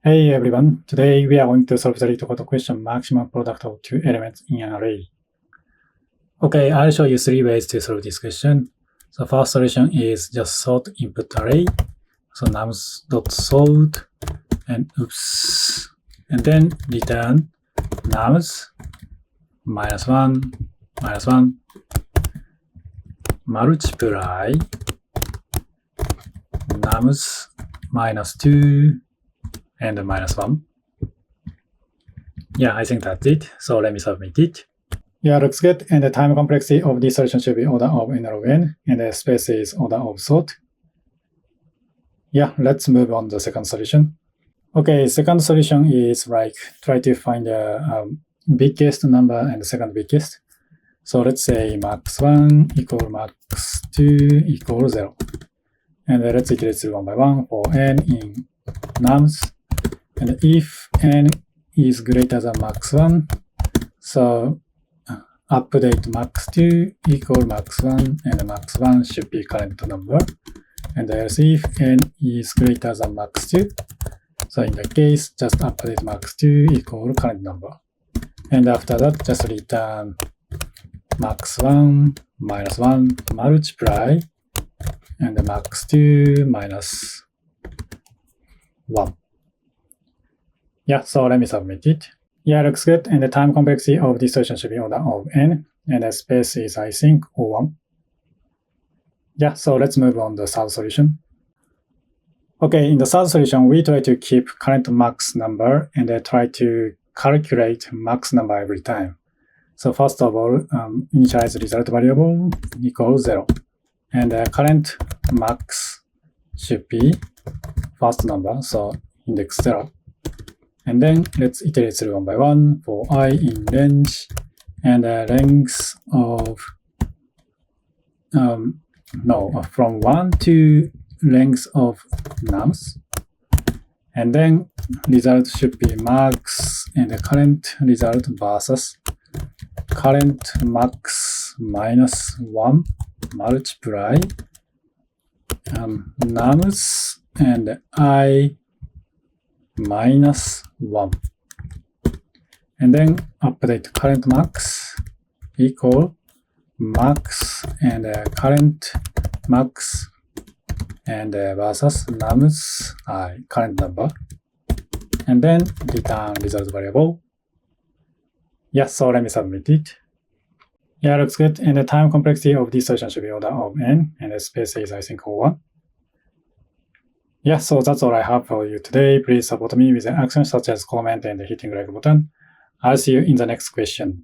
Hey everyone, today we are going to solve the LeetCode question maximum product of two elements in an array. Okay, I'll show you three ways to solve this question. The first solution is just sort input array. So nums.sort and oops. And then return nums -1 -1 multiply nums -2 and -1. Yeah, I think that's it. So let me submit it. Yeah, looks good. And the time complexity of this solution should be order of n log n, and the space is order of sort. Yeah, let's move on to the second solution. Okay, second solution is like try to find the biggest number and the second biggest. So let's say max1 equal max2 equal 0. And let's iterate through one by one for n in nums. And if n is greater than max1, so update max2 equal max1, and max1 should be current number. And else if n is greater than max2, so in that case, just update max2 equal current number. And after that, just return max1 -1 multiply, and max2 -1. Yeah, so let me submit it. Yeah, looks good. And the time complexity of this solution should be order of n. And the space is, I think, 1. Yeah, so let's move on to the third solution. Okay, in the third solution, we try to keep current max number and try to calculate max number every time. So first of all, initialize result variable equals 0. And the current max should be first number, so index 0. And then let's iterate through one by one for I in range and the length of, from 1 to length of nums. And then result should be max and the current result versus current max -1 multiply nums and I -1. And then update current max equal max and current max and versus nums I current number. And then return result variable. Yeah, so let me submit it. Yeah, looks good. And the time complexity of this solution should be order of n, and the space is, I think, 1. Yeah, so that's all I have for you today. Please support me with an action such as comment and hitting like button. I'll see you in the next question.